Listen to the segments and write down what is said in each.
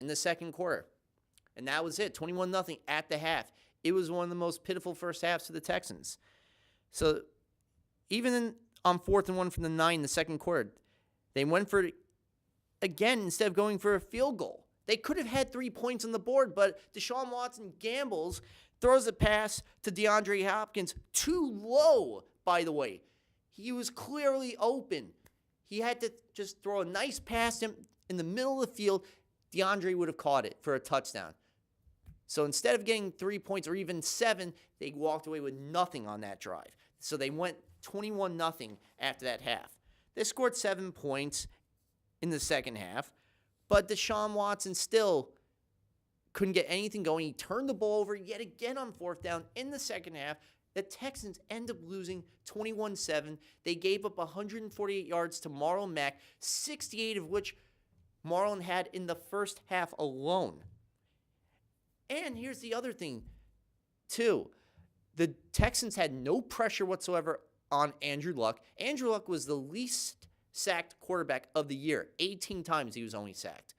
in the second quarter. And that was it, 21-0 at the half. It was one of the most pitiful first halves for the Texans. So even on 4th and 1 from the 9 in the second quarter, they went for it again instead of going for a field goal. They could have had 3 points on the board, but Deshaun Watson gambles, throws a pass to DeAndre Hopkins, too low, by the way. He was clearly open. He had to just throw a nice pass in the middle of the field. DeAndre would have caught it for a touchdown. So instead of getting 3 points or even 7, they walked away with nothing on that drive. So they went 21-0 after that half. They scored 7 points in the second half, but Deshaun Watson still couldn't get anything going. He turned the ball over yet again on 4th down in the second half. The Texans end up losing 21-7. They gave up 148 yards to Marlon Mack, 68 of which Marlon had in the first half alone. And here's the other thing, too. The Texans had no pressure whatsoever on Andrew Luck. Andrew Luck was the least sacked quarterback of the year. 18 times he was only sacked.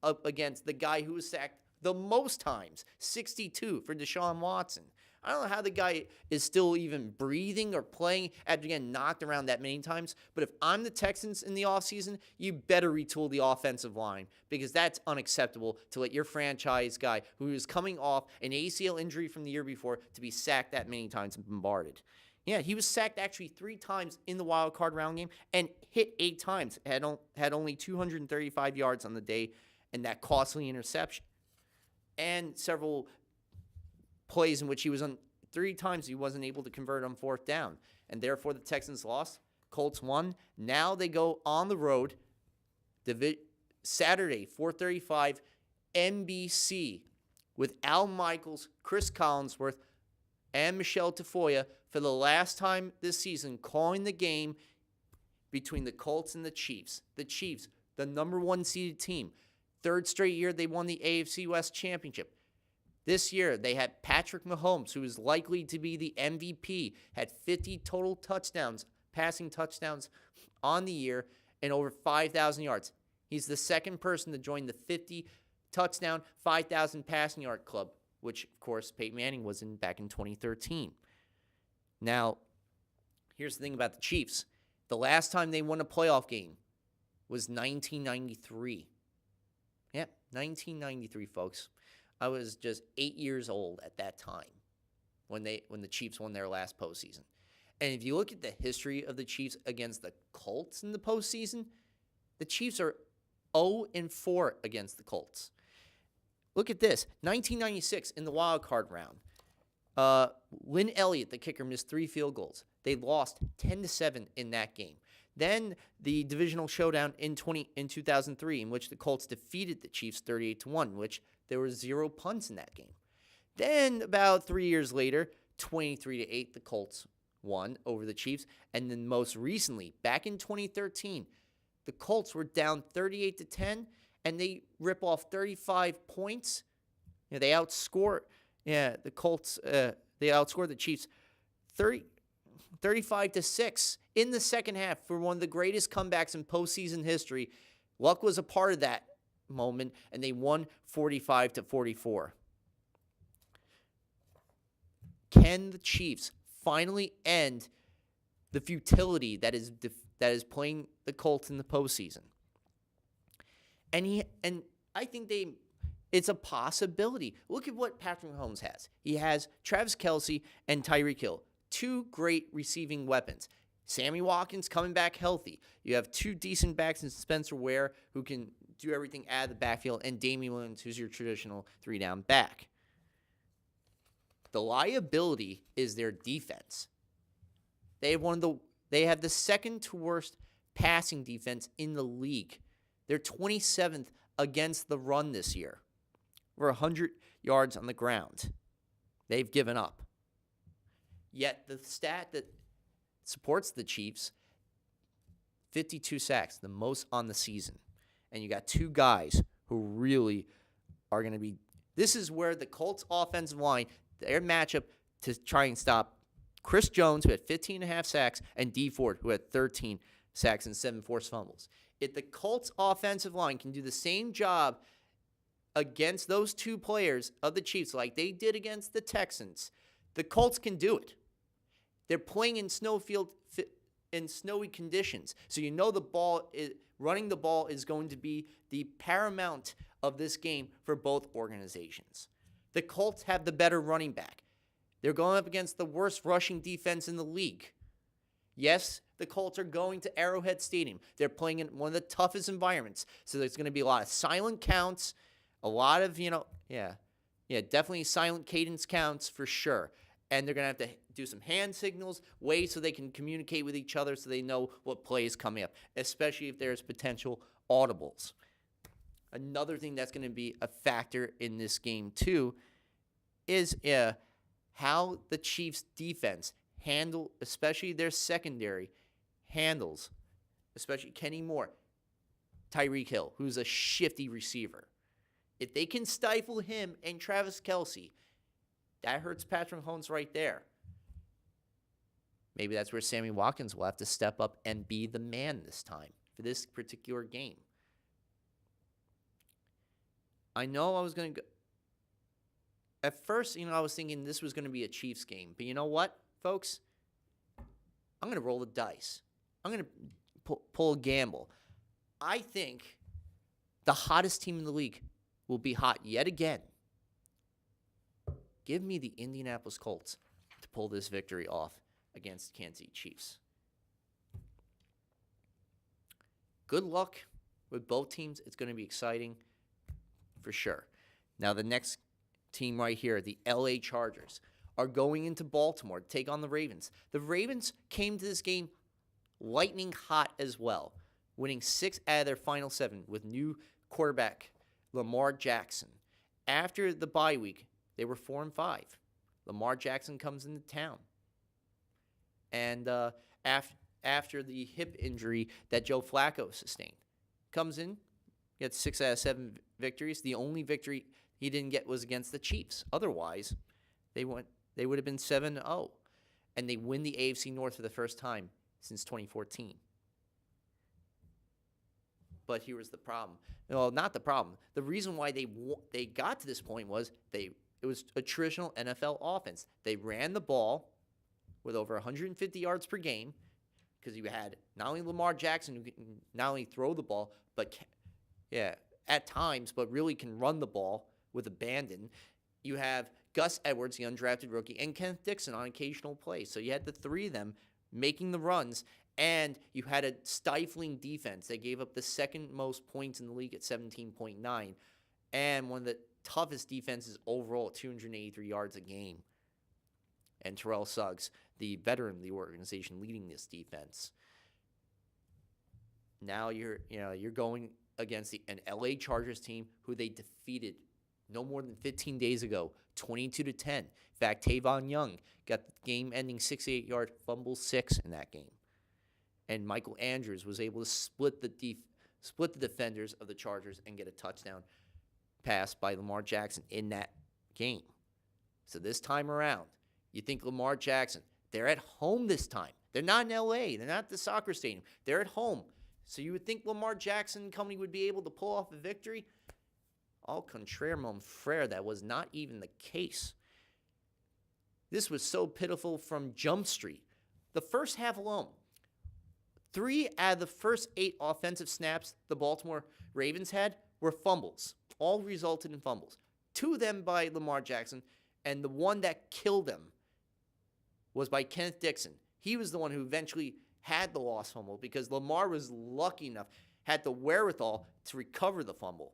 Up against the guy who was sacked the most times, 62 for Deshaun Watson. I don't know how the guy is still even breathing or playing after getting knocked around that many times. But if I'm the Texans in the offseason, you better retool the offensive line because that's unacceptable to let your franchise guy who is coming off an ACL injury from the year before to be sacked that many times and bombarded. Yeah, he was sacked actually 3 times in the wild card round game and hit 8 times. Had only 235 yards on the day and that costly interception. And several plays in which he was on 3 times he wasn't able to convert on 4th down. And therefore the Texans lost. Colts won. Now they go on the road. Saturday, 4:35, NBC with Al Michaels, Chris Collinsworth, and Michelle Tafoya for the last time this season calling the game between the Colts and the Chiefs. The Chiefs, the number 1 seeded team. 3rd straight year they won the AFC West Championship. This year, they had Patrick Mahomes, who is likely to be the MVP, had 50 total touchdowns, passing touchdowns on the year, and over 5,000 yards. He's the second person to join the 50 touchdown, 5,000 passing yard club, which, of course, Peyton Manning was in back in 2013. Now, here's the thing about the Chiefs. The last time they won a playoff game was 1993. Yep, 1993, folks. I was just 8 years old at that time when the Chiefs won their last postseason. And if you look at the history of the Chiefs against the Colts in the postseason, the Chiefs are 0-4 against the Colts. Look at this. 1996 in the wild card round. Lynn Elliott, the kicker, missed 3 field goals. They lost 10-7 in that game. Then the divisional showdown in 2003, in which the Colts defeated the Chiefs 38-1, which there were 0 punts in that game. Then about 3 years later, 23-8, the Colts won over the Chiefs. And then most recently, back in 2013, the Colts were down 38-10, and they rip off 35 points. You know, they outscore the Colts. They outscored the Chiefs 35-6 in the second half for one of the greatest comebacks in postseason history. Luck was a part of that moment, and they won 45-44. Can the Chiefs finally end the futility that is playing the Colts in the postseason? And I think it's a possibility. Look at what Patrick Mahomes has. He has Travis Kelce and Tyreek Hill, 2 great receiving weapons. Sammy Watkins coming back healthy. You have 2 decent backs in Spencer Ware, who can do everything out of the backfield, and Damian Williams, who's your traditional 3-down back. The liability is their defense. They have the second to worst passing defense in the league. They're 27th against the run this year. Over 100 yards on the ground. They've given up. Yet the stat that supports the Chiefs, 52 sacks, the most on the season. And you got 2 guys who really are going to be... This is where the Colts offensive line, their matchup to try and stop Chris Jones, who had 15.5 sacks, and Dee Ford, who had 13 sacks and 7 forced fumbles. If the Colts offensive line can do the same job against those two players of the Chiefs like they did against the Texans, the Colts can do it. They're playing in snowy conditions. So you know running the ball is going to be the paramount of this game for both organizations. The Colts have the better running back. They're going up against the worst rushing defense in the league. Yes, the Colts are going to Arrowhead Stadium. They're playing in one of the toughest environments. So there's going to be a lot of silent counts, a lot of, definitely silent cadence counts for sure. And they're going to have to do some hand signals, ways so they can communicate with each other so they know what play is coming up, especially if there's potential audibles. Another thing that's going to be a factor in this game, too, is how the Chiefs' defense handle, especially their secondary, handles, especially Kenny Moore, Tyreek Hill, who's a shifty receiver. If they can stifle him and Travis Kelce, that hurts Patrick Mahomes right there. Maybe that's where Sammy Watkins will have to step up and be the man this time for this particular game. I know I was going to go. At first, I was thinking this was going to be a Chiefs game. But you know what, folks? I'm going to roll the dice. I'm going to pull a gamble. I think the hottest team in the league will be hot yet again. Give me the Indianapolis Colts to pull this victory off against Kansas City Chiefs. Good luck with both teams. It's going to be exciting for sure. Now, the next team right here, the LA Chargers, are going into Baltimore to take on the Ravens. The Ravens came to this game lightning hot as well, winning 6 out of their final 7 with new quarterback Lamar Jackson. After the bye week, they were 4-5. Lamar Jackson comes into town. And after the hip injury that Joe Flacco sustained, comes in, gets 6 out of 7 victories. The only victory he didn't get was against the Chiefs. Otherwise, they would have been 7-0. And they win the AFC North for the first time since 2014. But here was the problem. Well, not the problem. The reason why they got to this point was it was a traditional NFL offense. They ran the ball with over 150 yards per game because you had not only Lamar Jackson who can not only throw the ball, but at times, but really can run the ball with abandon. You have Gus Edwards, the undrafted rookie, and Kenneth Dixon on occasional plays. So you had the three of them making the runs, and you had a stifling defense. They gave up the second most points in the league at 17.9, and one of the toughest defenses overall at 283 yards a game. And Terrell Suggs, the veteran of the organization, leading this defense. Now you're going against an LA Chargers team who they defeated no more than 15 days ago, 22-10. In fact, Tavon Young got the game-ending 68-yard fumble 6 in that game. And Michael Andrews was able to split the defenders of the Chargers and get a touchdown pass by Lamar Jackson in that game. So this time around, you think Lamar Jackson, they're at home this time. They're not in L.A. They're not at the soccer stadium. They're at home. So you would think Lamar Jackson and company would be able to pull off a victory? Au contraire, mon frere, that was not even the case. This was so pitiful from Jump Street. The first half alone, 3 out of the first 8 offensive snaps the Baltimore Ravens had were fumbles. All resulted in fumbles. 2 of them by Lamar Jackson, and the one that killed them was by Kenneth Dixon. He was the one who eventually had the lost fumble because Lamar was lucky enough, had the wherewithal to recover the fumble.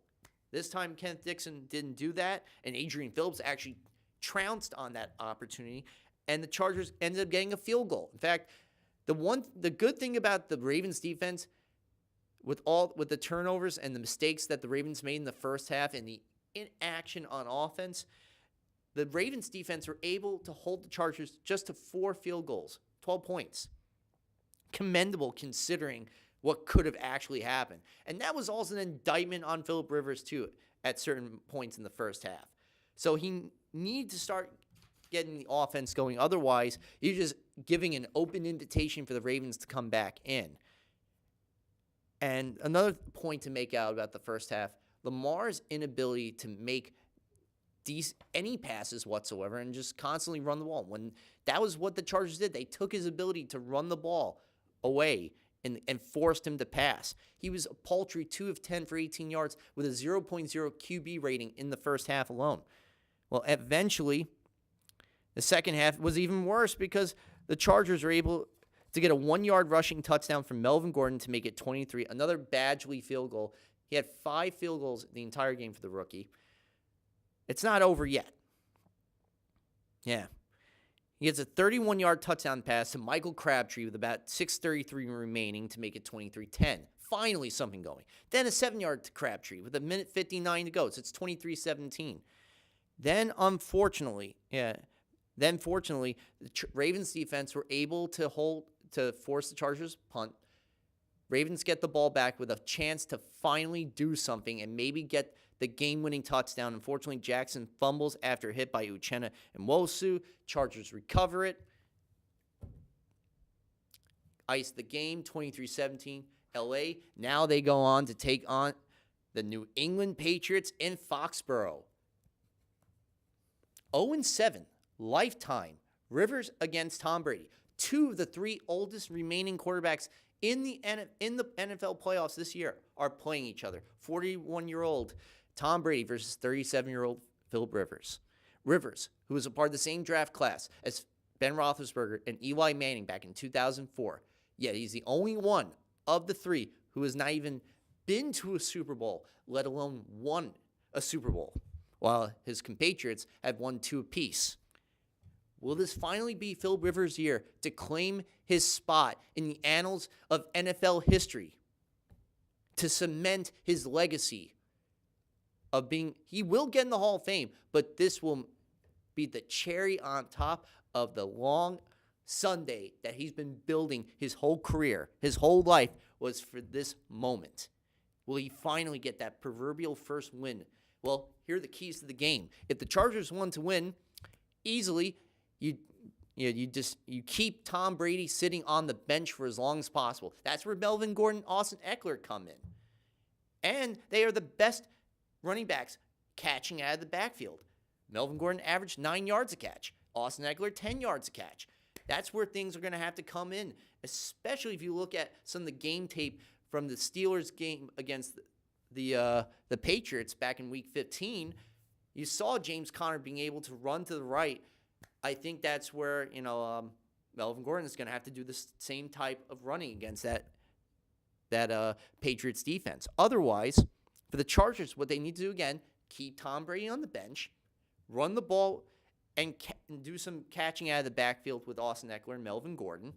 This time, Kenneth Dixon didn't do that, and Adrian Phillips actually trounced on that opportunity, and the Chargers ended up getting a field goal. In fact, the good thing about the Ravens defense, with the turnovers and the mistakes that the Ravens made in the first half and the inaction on offense, the Ravens defense were able to hold the Chargers just to 4 field goals, 12 points. Commendable considering what could have actually happened. And that was also an indictment on Phillip Rivers, too, at certain points in the first half. So he needs to start getting the offense going. Otherwise, you're just giving an open invitation for the Ravens to come back in. And another point to make out about the first half Lamar's inability to make any passes whatsoever and just constantly run the ball. When that was what the Chargers did. They took his ability to run the ball away and forced him to pass. He was a paltry 2 of 10 for 18 yards with a 0.0 QB rating in the first half alone. Well, eventually, the second half was even worse because the Chargers were able to get a 1-yard rushing touchdown from Melvin Gordon to make it 23. Another Badgley field goal. He had 5 field goals the entire game for the rookie. It's not over yet. Yeah. He gets a 31-yard touchdown pass to Michael Crabtree with about 6:33 remaining to make it 23-10. Finally something going. Then a 7-yard to Crabtree with a minute 59 to go. So it's 23-17. Then, fortunately, the Ravens defense were able to force the Chargers punt. Ravens get the ball back with a chance to finally do something and maybe get the game-winning touchdown. Unfortunately, Jackson fumbles after hit by Uchenna and Nwosu. Chargers recover it. Ice the game, 23-17. LA, now they go on to take on the New England Patriots in Foxborough. 0-7, lifetime. Rivers against Tom Brady. 2 of the 3 oldest remaining quarterbacks in the NFL playoffs this year are playing each other. 41-year-old Tom Brady versus 37-year-old Philip Rivers. Rivers, who was a part of the same draft class as Ben Roethlisberger and Eli Manning back in 2004. Yet he's the only one of the 3 who has not even been to a Super Bowl, let alone won a Super Bowl, while his compatriots have won 2 apiece. Will this finally be Philip Rivers' year to claim his spot in the annals of NFL history, to cement his legacy of being, he will get in the Hall of Fame, but this will be the cherry on top of the long Sunday that he's been building his whole career, his whole life was for this moment. Will he finally get that proverbial first win? Well, here are the keys to the game. If the Chargers want to win easily, you keep Tom Brady sitting on the bench for as long as possible. That's where Melvin Gordon and Austin Eckler come in. And they are the best running backs catching out of the backfield. Melvin Gordon averaged 9 yards a catch. Austin Eckler, 10 yards a catch. That's where things are going to have to come in, especially if you look at some of the game tape from the Steelers game against the Patriots back in Week 15. You saw James Conner being able to run to the right. I think that's where, Melvin Gordon is going to have to do the same type of running against that Patriots defense. Otherwise, for the Chargers, what they need to do again, keep Tom Brady on the bench, run the ball, and do some catching out of the backfield with Austin Eckler and Melvin Gordon.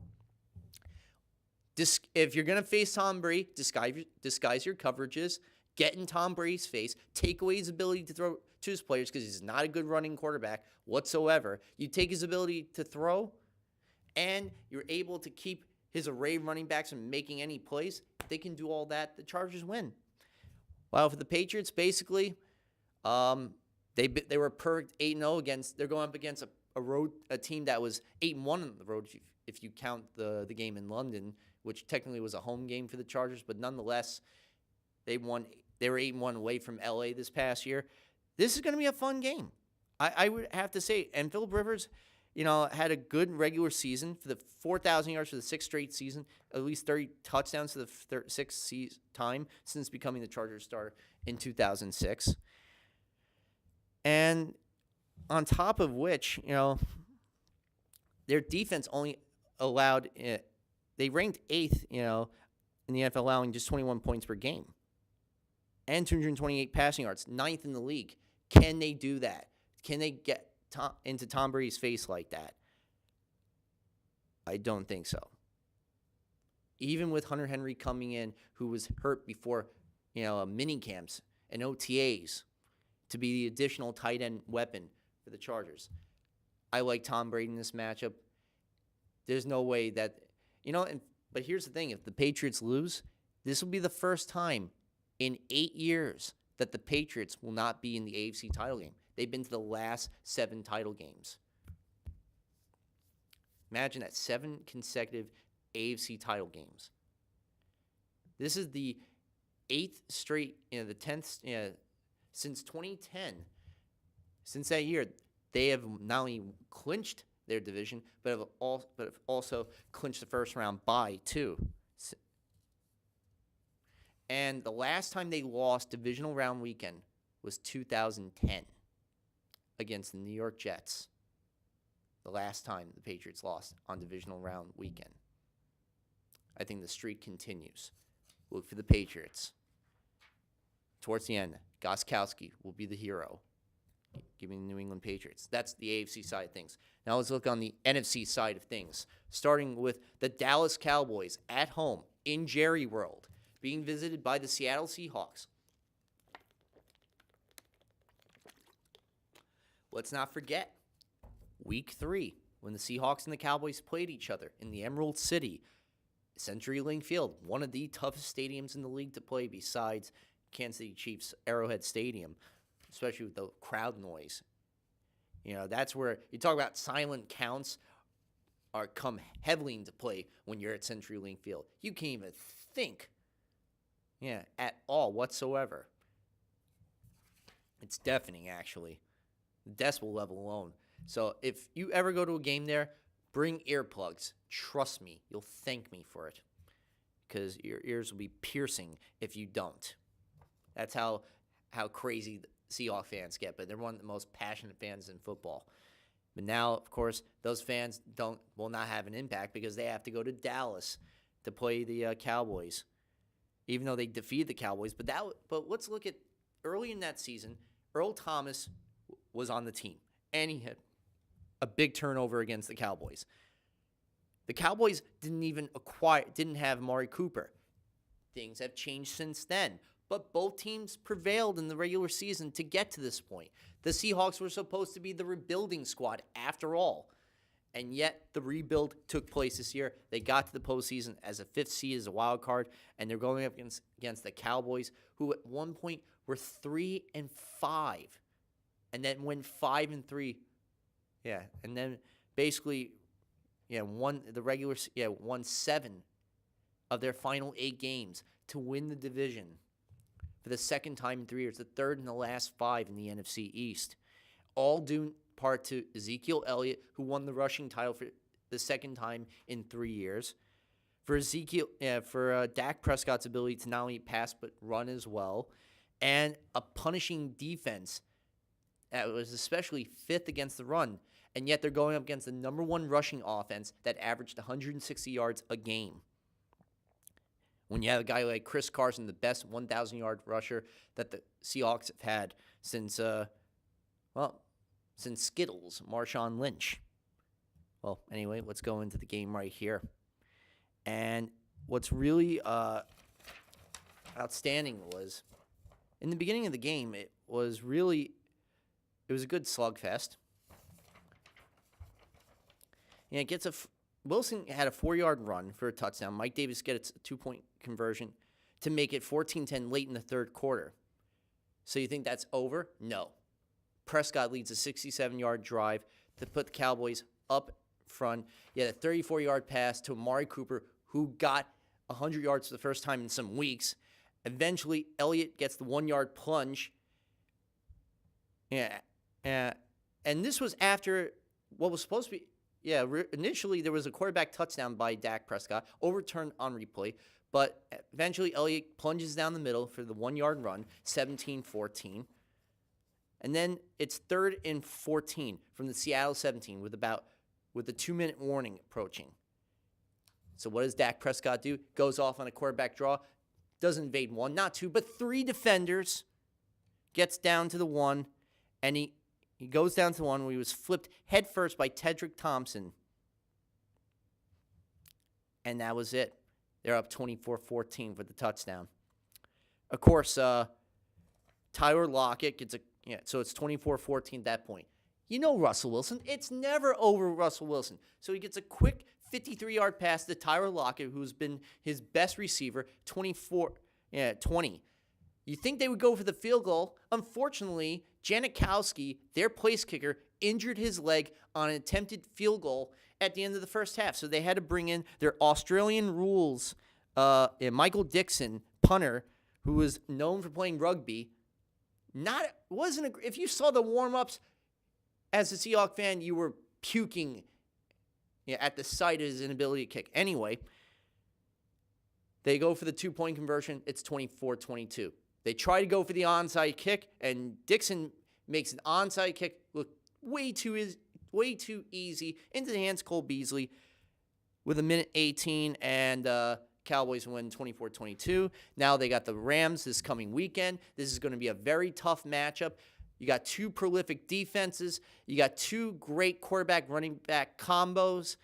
If you're going to face Tom Brady, disguise your coverages, get in Tom Brady's face, take away his ability to throw to his players because he's not a good running quarterback whatsoever. You take his ability to throw, and you're able to keep his array of running backs from making any plays. If they can do all that, the Chargers win. While for the Patriots, basically, they were perfect 8-0 against. They're going up against a team that was 8-1 on the road if you count the game in London, which technically was a home game for the Chargers, but nonetheless, they won. They were 8-1 away from LA this past year. This is going to be a fun game. I would have to say, and Philip Rivers, had a good regular season for the 4,000 yards for the 6th straight season, at least 30 touchdowns for the 6th time since becoming the Chargers starter in 2006. And on top of which, their defense only allowed, they ranked 8th, in the NFL, allowing just 21 points per game and 228 passing yards, 9th in the league. Can they do that? Can they get into Tom Brady's face like that? I don't think so. Even with Hunter Henry coming in, who was hurt before, mini camps and OTAs, to be the additional tight end weapon for the Chargers. I like Tom Brady in this matchup. There's no way that, but here's the thing. If the Patriots lose, this will be the first time in 8 years that the Patriots will not be in the AFC title game. They've been to the last 7 title games. Imagine that, 7 consecutive AFC title games. This is the 8th straight, the 10th, since 2010. Since that year, they have not only clinched their division, but have also clinched the first round bye too. And the last time they lost divisional round weekend was 2010 against the New York Jets. The last time the Patriots lost on divisional round weekend. I think the streak continues. Look for the Patriots. Towards the end, Gostkowski will be the hero. Give me the New England Patriots. That's the AFC side of things. Now let's look on the NFC side of things, starting with the Dallas Cowboys at home in Jerry World, being visited by the Seattle Seahawks. Let's not forget, Week 3, when the Seahawks and the Cowboys played each other in the Emerald City, CenturyLink Field, one of the toughest stadiums in the league to play besides Kansas City Chiefs Arrowhead Stadium, especially with the crowd noise. That's where you talk about silent counts come heavily into play when you're at CenturyLink Field. You can't even think, at all whatsoever. It's deafening, actually. The decibel level alone. So if you ever go to a game there, bring earplugs. Trust me, you'll thank me for it, because your ears will be piercing if you don't. That's how crazy the Seahawks fans get, but they're one of the most passionate fans in football. But now, of course, those fans will not have an impact because they have to go to Dallas to play the Cowboys, even though they defeated the Cowboys. But let's look at early in that season, Earl Thomas was on the team, and he had a big turnover against the Cowboys. The Cowboys didn't have Amari Cooper. Things have changed since then. But both teams prevailed in the regular season to get to this point. The Seahawks were supposed to be the rebuilding squad after all. And yet the rebuild took place this year. They got to the postseason as a 5th seed, as a wild card, and they're going up against the Cowboys, who at one point were 3-5, and then went 5-3. Yeah, and then basically, won 7 of their final 8 games to win the division for the second time in 3 years, the third in the last 5 in the NFC East. All due part to Ezekiel Elliott, who won the rushing title for the second time in 3 years. For Dak Prescott's ability to not only pass but run as well, and a punishing defense that was especially 5th against the run. And yet they're going up against the number 1 rushing offense that averaged 160 yards a game. When you have a guy like Chris Carson, the best 1,000-yard rusher that the Seahawks have had since Skittles, Marshawn Lynch. Well, anyway, let's go into the game right here. And what's really outstanding was, in the beginning of the game, it was a good slugfest. Wilson had a 4-yard run for a touchdown. Mike Davis gets a 2-point conversion to make it 14-10 late in the third quarter. So you think that's over? No. Prescott leads a 67-yard drive to put the Cowboys up front. He had a 34-yard pass to Amari Cooper, who got 100 yards for the first time in some weeks. Eventually, Elliott gets the 1-yard plunge. And this was after what was supposed to be... initially there was a quarterback touchdown by Dak Prescott, overturned on replay, but eventually Elliott plunges down the middle for the 1-yard run, 17-14. And then it's 3rd and 14 from the Seattle 17 with a 2-minute warning approaching. So what does Dak Prescott do? Goes off on a quarterback draw, doesn't evade 1, not 2, but 3 defenders, gets down to the 1, and he goes down to the 1 where he was flipped headfirst by Tedrick Thompson. And that was it. They're up 24-14 for the touchdown. Of course, Tyler Lockett gets so it's 24-14 at that point. Russell Wilson. It's never over Russell Wilson. So he gets a quick 53-yard pass to Tyler Lockett, who's been his best receiver, 20. You think they would go for the field goal. Unfortunately, Janikowski, their place kicker, injured his leg on an attempted field goal at the end of the first half. So they had to bring in their Australian rules, Michael Dixon, punter, who was known for playing rugby, if you saw the warm-ups as a Seahawks fan, you were puking at the sight of his inability to kick. Anyway, they go for the 2-point conversion. It's 24-22. They try to go for the onside kick, and Dixon makes an onside kick look way too easy into the hands of Cole Beasley with 1:18, and Cowboys win 24-22. Now they got the Rams this coming weekend. This is going to be a very tough matchup. You got two prolific defenses. You got two great quarterback running back combos.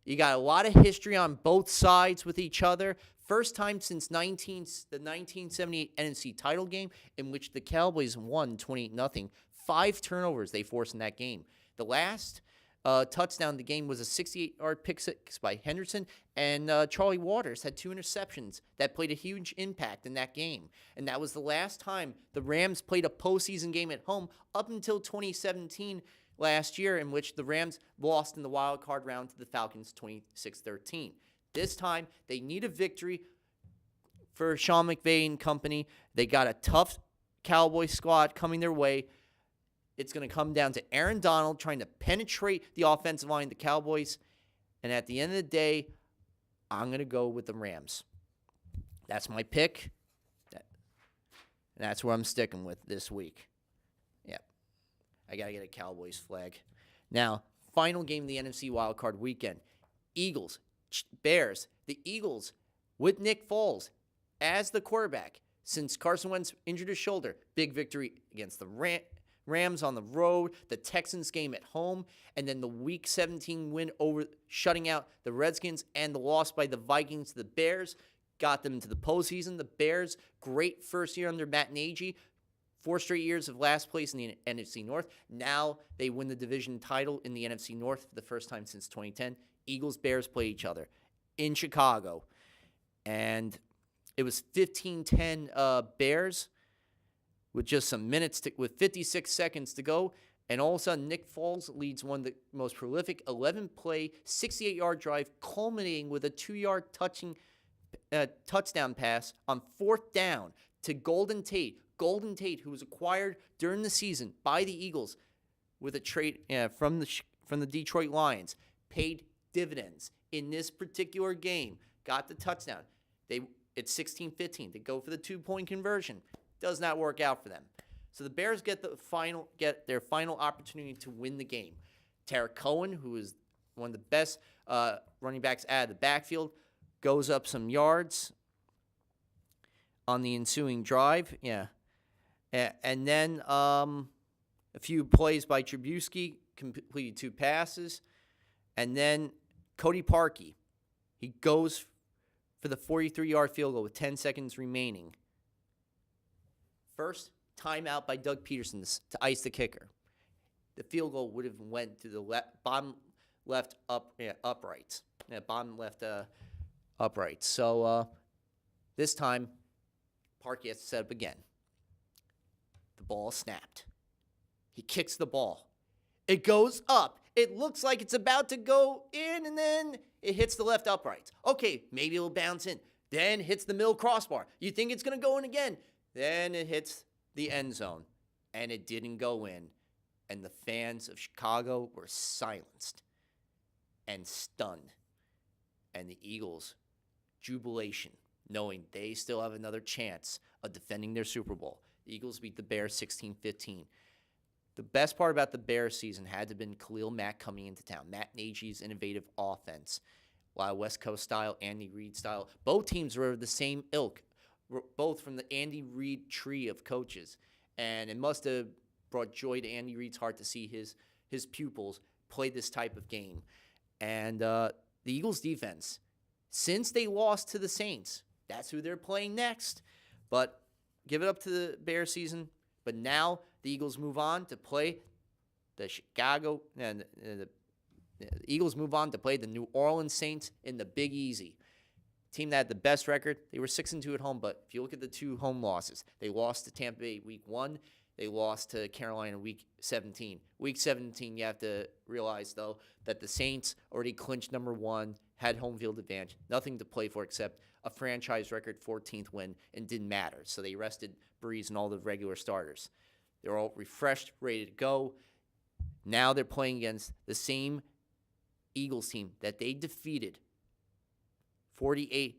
You got a lot of history on both sides with each other. First time since the 1978 NFC title game in which the Cowboys won 28-0. 5 turnovers they forced in that game. The last touchdown of the game was a 68-yard pick six by Henderson, and Charlie Waters had 2 interceptions that played a huge impact in that game. And that was the last time the Rams played a postseason game at home up until 2017 last year, in which the Rams lost in the wild card round to the Falcons 26-13. This time, they need a victory for Sean McVay and company. They got a tough Cowboy squad coming their way. It's going to come down to Aaron Donald trying to penetrate the offensive line of the Cowboys. And at the end of the day, I'm going to go with the Rams. That's my pick. And that's where I'm sticking with this week. Yep. I got to get a Cowboys flag. Now, final game of the NFC wildcard weekend. Eagles, Bears. The Eagles with Nick Foles as the quarterback. Since Carson Wentz injured his shoulder, big victory against the Rams on the road, the Texans game at home, and then the Week 17 win over shutting out the Redskins, and the loss by the Vikings to the Bears got them into the postseason. The Bears, great first year under Matt Nagy, 4 straight years of last place in the NFC North. Now they win the division title in the NFC North for the first time since 2010. Eagles, Bears play each other in Chicago, and it was 15-10 Bears. With just some minutes, with 56 seconds to go, and all of a sudden, Nick Foles leads one of the most prolific 11-play, 68-yard drive, culminating with a 2-yard touchdown pass on 4th down to Golden Tate. Golden Tate, who was acquired during the season by the Eagles with a trade from the Detroit Lions, paid dividends in this particular game. Got the touchdown. It's 16-15. They go for the 2-point conversion. Does not work out for them. So the Bears get their final opportunity to win the game. Tarek Cohen, who is one of the best running backs out of the backfield, goes up some yards on the ensuing drive. Yeah. And then a few plays by Trubisky, completed 2 passes. And then Cody Parkey, he goes for the 43-yard field goal with 10 seconds remaining. First timeout by Doug Peterson to ice the kicker. The field goal would have went to the bottom left uprights. Bottom left uprights. So this time, Parkey has to set up again. The ball snapped. He kicks the ball. It goes up. It looks like it's about to go in, and then it hits the left uprights. Okay, maybe it'll bounce in. Then hits the middle crossbar. You think it's going to go in again. Then it hits the end zone, and it didn't go in. And the fans of Chicago were silenced and stunned. And the Eagles, jubilation, knowing they still have another chance of defending their Super Bowl. The Eagles beat the Bears 16-15. The best part about the Bears season had to have been Khalil Mack coming into town. Matt Nagy's innovative offense. Wild West Coast style, Andy Reid style. Both teams were of the same ilk. Both from the Andy Reid tree of coaches. And it must have brought joy to Andy Reid's heart to see his pupils play this type of game. And the Eagles' defense, since they lost to the Saints, that's who they're playing next. But give it up to the Bears season. But now the Eagles move on to play the Eagles move on to play the New Orleans Saints in the Big Easy. Team that had the best record. They were 6-2 at home, but if you look at the 2 home losses, they lost to Tampa Bay week 1. They lost to Carolina week 17. Week 17, you have to realize, though, that the Saints already clinched number 1, had home field advantage, nothing to play for except a franchise record 14th win and didn't matter. So they rested Breeze and all the regular starters. They're all refreshed, ready to go. Now they're playing against the same Eagles team that they defeated 48-7.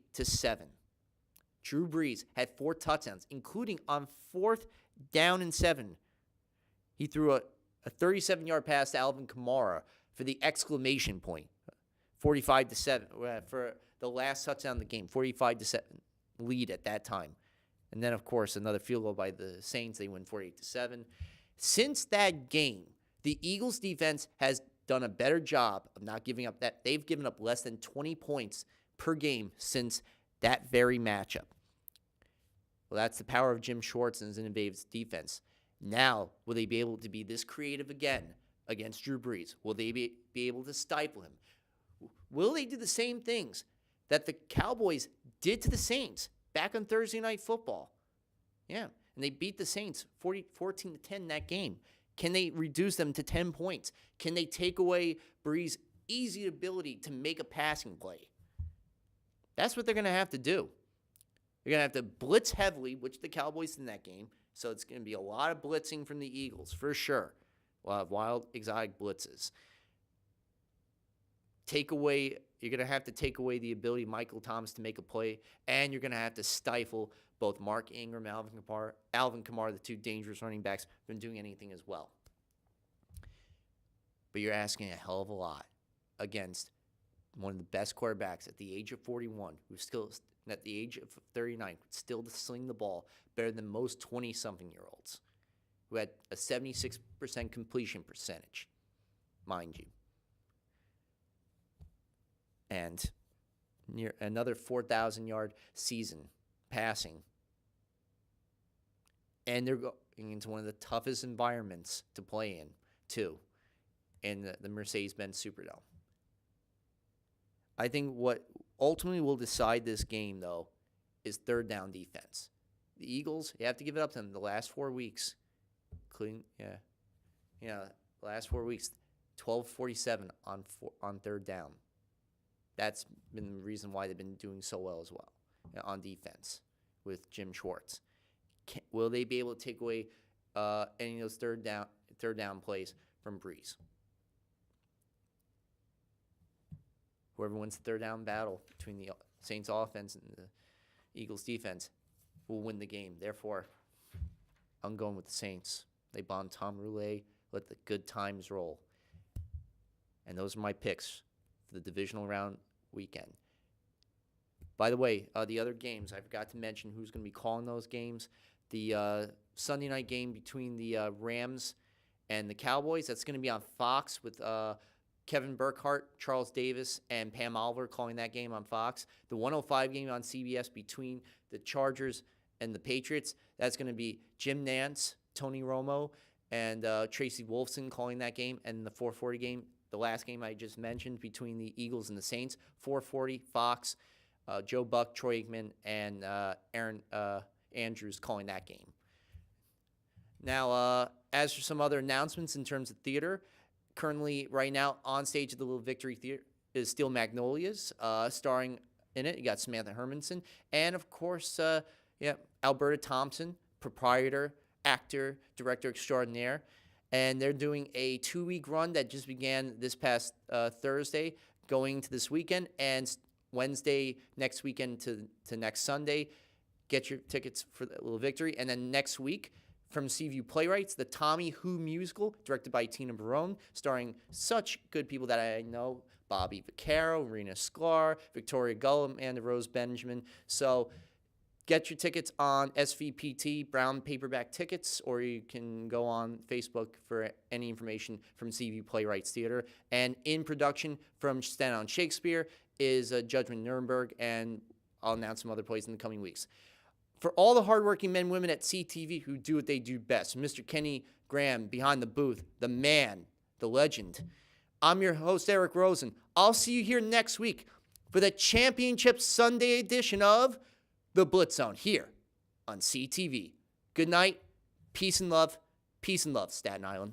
Drew Brees had 4 touchdowns, including on 4th down and 7. He threw a 37-yard pass to Alvin Kamara for the exclamation point, 45-7, for the last touchdown of the game, 45-7 lead at that time. And then, of course, another field goal by the Saints. They win 48-7. Since that game, the Eagles defense has done a better job of not giving up that. They've given up less than 20 points per game since that very matchup. Well, that's the power of Jim Schwartz and his innovative defense. Now, will they be able to be this creative again against Drew Brees? Will they be able to stifle him? Will they do the same things that the Cowboys did to the Saints back on Thursday Night Football? Yeah, and they beat the Saints 14-10 in that game. Can they reduce them to 10 points? Can they take away Brees' easy ability to make a passing play? That's what they're going to have to do. They're going to have to blitz heavily, which the Cowboys did in that game. So it's going to be a lot of blitzing from the Eagles, for sure. We'll have wild, exotic blitzes. You're going to have to take away the ability of Michael Thomas to make a play, and you're going to have to stifle both Mark Ingram and Alvin Kamara, the 2 dangerous running backs, from doing anything as well. But you're asking a hell of a lot against one of the best quarterbacks at the age of 41, who's still at the age of 39, still to sling the ball better than most 20-something-year-olds, who had a 76% completion percentage, mind you. And near another 4,000-yard season passing. And they're going into one of the toughest environments to play in, too, in the Mercedes-Benz Superdome. I think what ultimately will decide this game, though, is third down defense. The Eagles, you have to give it up to them the last 4 weeks. Last 4 weeks, 12-47 on third down. That's been the reason why they've been doing so well as well on defense with Jim Schwartz. Will they be able to take away any of those third down plays from Brees? Whoever wins the third down battle between the Saints offense and the Eagles defense will win the game. Therefore, I'm going with the Saints. They bond Tom Roulette, let the good times roll. And those are my picks for the divisional round weekend. By the way, the other games, I forgot to mention who's going to be calling those games. The Sunday night game between the Rams and the Cowboys, that's going to be on Fox with Kevin Burkhardt, Charles Davis, and Pam Oliver calling that game on Fox. The 105 game on CBS between the Chargers and the Patriots, that's going to be Jim Nantz, Tony Romo, and Tracy Wolfson calling that game. And the 440 game, the last game I just mentioned between the Eagles and the Saints, 440, Fox, Joe Buck, Troy Aikman, and Aaron Andrews calling that game. Now, as for some other announcements in terms of theater, currently, right now, on stage at the Little Victory Theater is Steel Magnolias, starring in it. You got Samantha Hermanson, and of course, Alberta Thompson, proprietor, actor, director extraordinaire. And they're doing a 2-week run that just began this past Thursday, going to this weekend, and Wednesday next weekend to next Sunday. Get your tickets for the Little Victory. And then next week, from Seaview Playwrights, the Tommy Who musical, directed by Tina Barone, starring such good people that I know: Bobby Vaccaro, Rena Sklar, Victoria Gullum, and Rose Benjamin. So get your tickets on SVPT, brown paperback tickets, or you can go on Facebook for any information from Seaview Playwrights Theater. And in production from Stand On Shakespeare is Judgment Nuremberg, and I'll announce some other plays in the coming weeks. For all the hardworking men and women at CTV who do what they do best, Mr. Kenny Graham behind the booth, the man, the legend, I'm your host, Eric Rosen. I'll see you here next week for the Championship Sunday edition of The Blitz Zone here on CTV. Good night, peace and love, Staten Island.